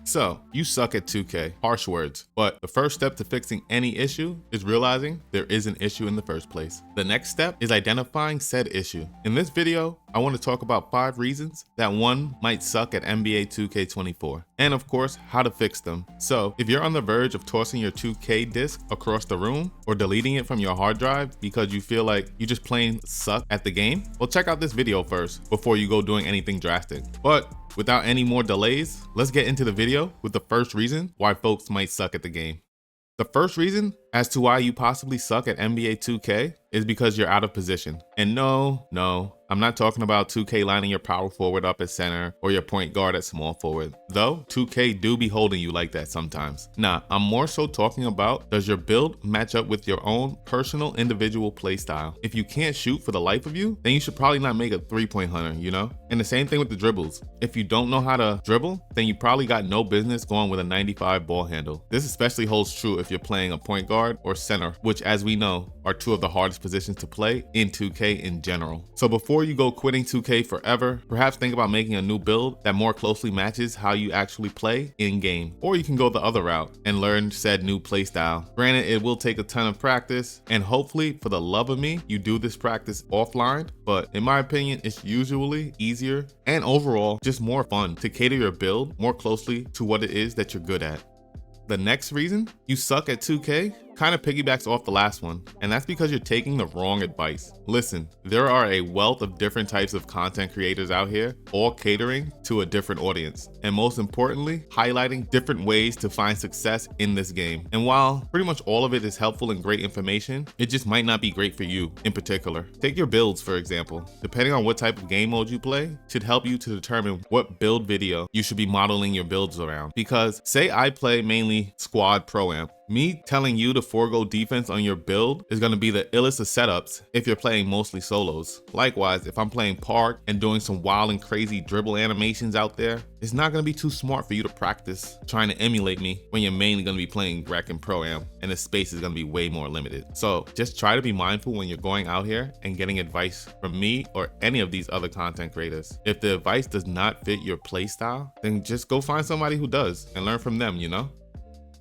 So, you suck at 2K, harsh words, but the first step to fixing any issue is realizing there is an issue in the first place. The next step is identifying said issue. In this video, I want to talk about 5 reasons that one might suck at NBA 2K24, and of course, how to fix them. So, if you're on the verge of tossing your 2K disc across the room or deleting it from your hard drive because you feel like you just plain suck at the game, well, check out this video first before you go doing anything drastic. But without any more delays, let's get into the video with the first reason why folks might suck at the game. The first reason as to why you possibly suck at NBA 2K is because you're out of position. And no, I'm not talking about 2K lining your power forward up at center or your point guard at small forward. Though 2K do be holding you like that sometimes. Nah, I'm more so talking about, does your build match up with your own personal individual play style? If you can't shoot for the life of you, then you should probably not make a 3-point hunter, you know? And the same thing with the dribbles. If you don't know how to dribble, then you probably got no business going with a 95 ball handle. This especially holds true if you're playing a point guard or center, which, as we know, are two of the hardest positions to play in 2K in general. So before you go quitting 2K forever, perhaps think about making a new build that more closely matches how you actually play in game. Or you can go the other route and learn said new play style. Granted, it will take a ton of practice, and hopefully, for the love of me, you do this practice offline, but in my opinion, it's usually easier and overall just more fun to cater your build more closely to what it is that you're good at. The next reason you suck at 2K kind of piggybacks off the last one, and that's because you're taking the wrong advice. Listen, there are a wealth of different types of content creators out here, all catering to a different audience, and most importantly, highlighting different ways to find success in this game. And while pretty much all of it is helpful and great information, it just might not be great for you in particular. Take your builds, for example. Depending on what type of game mode you play, should help you to determine what build video you should be modeling your builds around. Because say I play mainly squad pro-am, me telling you to forego defense on your build is going to be the illest of setups if you're playing mostly solos. Likewise, if I'm playing park and doing some wild and crazy dribble animations out there, it's not going to be too smart for you to practice trying to emulate me when you're mainly going to be playing rec and pro-am and the space is going to be way more limited. So just try to be mindful when you're going out here and getting advice from me or any of these other content creators. If the advice does not fit your play style, then just go find somebody who does and learn from them, you know?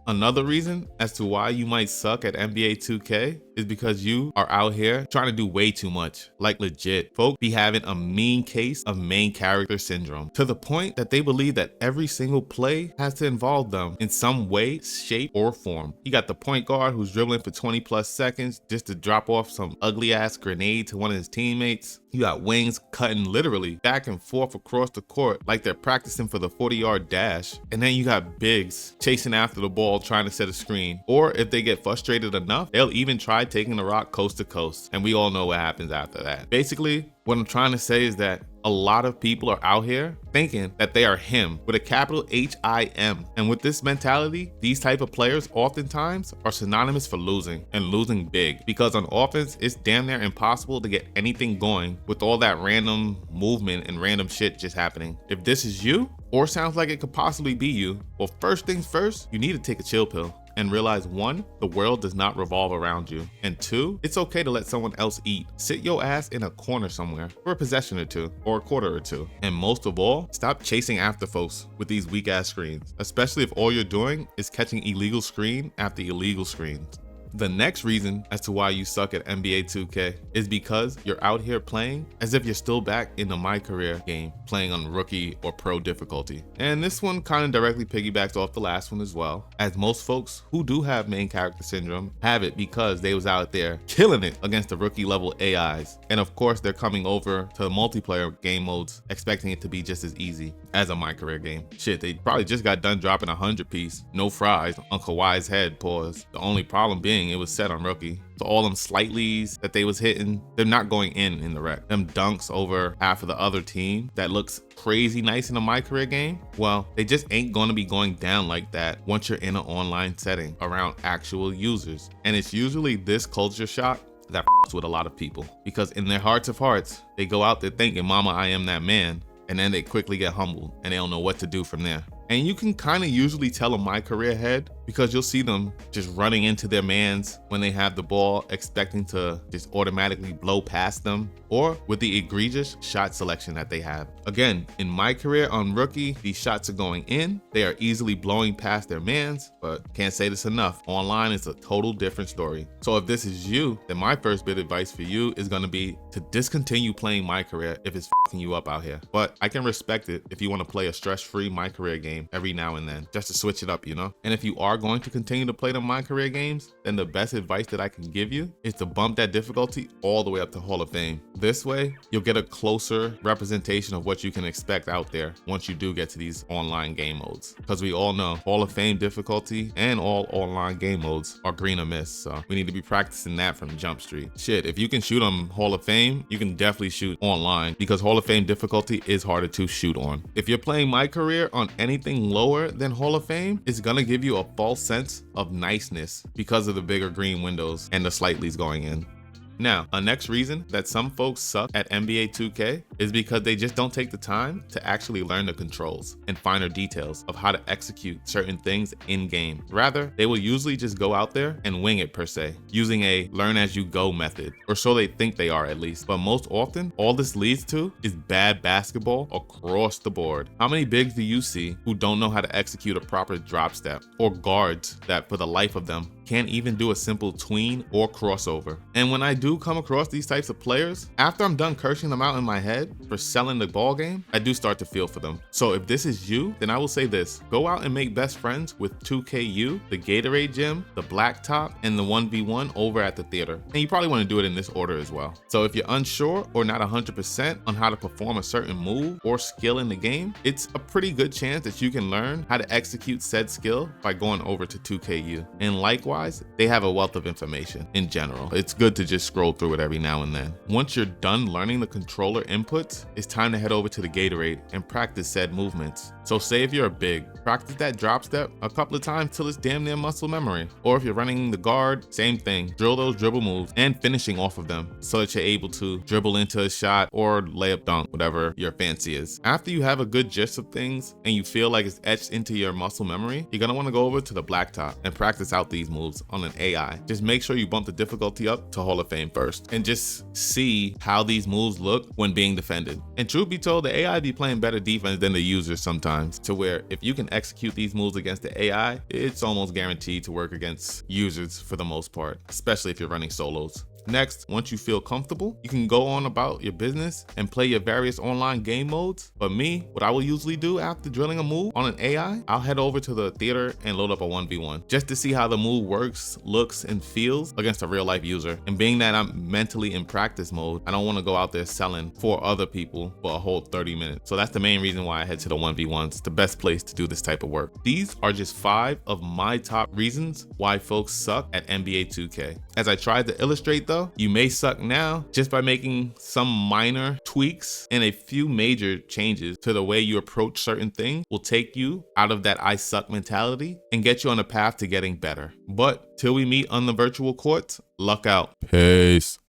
Another reason as to why you might suck at NBA 2K is because you are out here trying to do way too much. Like legit, folk be having a mean case of main character syndrome to the point that they believe that every single play has to involve them in some way, shape, or form. You got the point guard who's dribbling for 20 plus seconds just to drop off some ugly ass grenade to one of his teammates. You got wings cutting literally back and forth across the court like they're practicing for the 40-yard dash. And then you got bigs chasing after the ball trying to set a screen. Or if they get frustrated enough, they'll even try taking the rock coast to coast. And we all know what happens after that. Basically, what I'm trying to say is that a lot of people are out here thinking that they are him with a capital H-I-M. And with this mentality, these type of players oftentimes are synonymous for losing and losing big, because on offense, it's damn near impossible to get anything going with all that random movement and random shit just happening. If this is you, or sounds like it could possibly be you, well, first things first, you need to take a chill pill and realize 1, the world does not revolve around you, and 2, it's okay to let someone else eat. Sit your ass in a corner somewhere for a possession or two, or a quarter or two. And most of all, stop chasing after folks with these weak ass screens, especially if all you're doing is catching illegal screen after illegal screens. The next reason as to why you suck at NBA 2K is because you're out here playing as if you're still back in the My Career game, playing on rookie or pro difficulty. And this one kind of directly piggybacks off the last one as well, as most folks who do have main character syndrome have it because they was out there killing it against the rookie level AIs. And of course, they're coming over to the multiplayer game modes expecting it to be just as easy as a My Career game. Shit, they probably just got done dropping 100 piece, no fries on Kawhi's head, pause. The only problem being it was set on rookie. So all them slightlies that they was hitting, they're not going in the rec. Them dunks over half of the other team that looks crazy nice in a My Career game, well, they just ain't gonna be going down like that once you're in an online setting around actual users. And it's usually this culture shock that f***s with a lot of people, because in their hearts of hearts, they go out there thinking, mama, I am that man, and then they quickly get humbled and they don't know what to do from there. And you can kind of usually tell a My Career head because you'll see them just running into their mans when they have the ball, expecting to just automatically blow past them, or with the egregious shot selection that they have. Again, in my career on Rookie, these shots are going in. They are easily blowing past their mans, but can't say this enough. Online is a total different story. So if this is you, then my first bit of advice for you is gonna be to discontinue playing my career if it's fucking you up out here. But I can respect it if you wanna play a stress-free my career game every now and then, just to switch it up, you know? And if you are going to continue to play the my career games, then the best advice that I can give you is to bump that difficulty all the way up to Hall of Fame. This way, you'll get a closer representation of what you can expect out there once you do get to these online game modes. Because we all know Hall of Fame difficulty and all online game modes are green or miss, so we need to be practicing that from Jump Street. Shit, if you can shoot on Hall of Fame, you can definitely shoot online, because Hall of Fame difficulty is harder to shoot on. If you're playing my career on anything lower than Hall of Fame, it's gonna give you a false sense of niceness because of the bigger green windows and the slightlies going in. Now, a next reason that some folks suck at NBA 2K is because they just don't take the time to actually learn the controls and finer details of how to execute certain things in game. Rather, they will usually just go out there and wing it per se, using a learn as you go method, or so they think they are at least. But most often, all this leads to is bad basketball across the board. How many bigs do you see who don't know how to execute a proper drop step, or guards that for the life of them can't even do a simple tween or crossover? And when I do come across these types of players, after I'm done cursing them out in my head for selling the ball game, I do start to feel for them. So if this is you, then I will say this: go out and make best friends with 2KU, the Gatorade Gym, the Blacktop, and the 1v1 over at the theater. And you probably want to do it in this order as well. So if you're unsure or not 100% on how to perform a certain move or skill in the game, it's a pretty good chance that you can learn how to execute said skill by going over to 2KU. And likewise, they have a wealth of information in general. It's good to just scroll through it every now and then. Once you're done learning the controller inputs, it's time to head over to the Gatorade and practice said movements. So say if you're a big, practice that drop step a couple of times till it's damn near muscle memory. Or if you're running the guard, same thing. Drill those dribble moves and finishing off of them so that you're able to dribble into a shot or layup dunk, whatever your fancy is. After you have a good gist of things and you feel like it's etched into your muscle memory, you're gonna wanna go over to the Blacktop and practice out these moves on an AI. Just make sure you bump the difficulty up to Hall of Fame first and just see how these moves look when being defended. And truth be told, the AI be playing better defense than the users sometimes, to where if you can execute these moves against the AI, it's almost guaranteed to work against users for the most part, especially if you're running solos. Next, once you feel comfortable, you can go on about your business and play your various online game modes. But me, what I will usually do after drilling a move on an AI, I'll head over to the theater and load up a 1v1 just to see how the move works, looks, and feels against a real life user. And being that I'm mentally in practice mode, I don't want to go out there selling for other people for a whole 30 minutes. So that's the main reason why I head to the 1v1s, the best place to do this type of work. These are just 5 of my top reasons why folks suck at NBA 2K. As I tried to illustrate though, you may suck now just by making some minor tweaks, and a few major changes to the way you approach certain things will take you out of that I suck mentality and get you on a path to getting better. But till we meet on the virtual courts, luck out. Peace.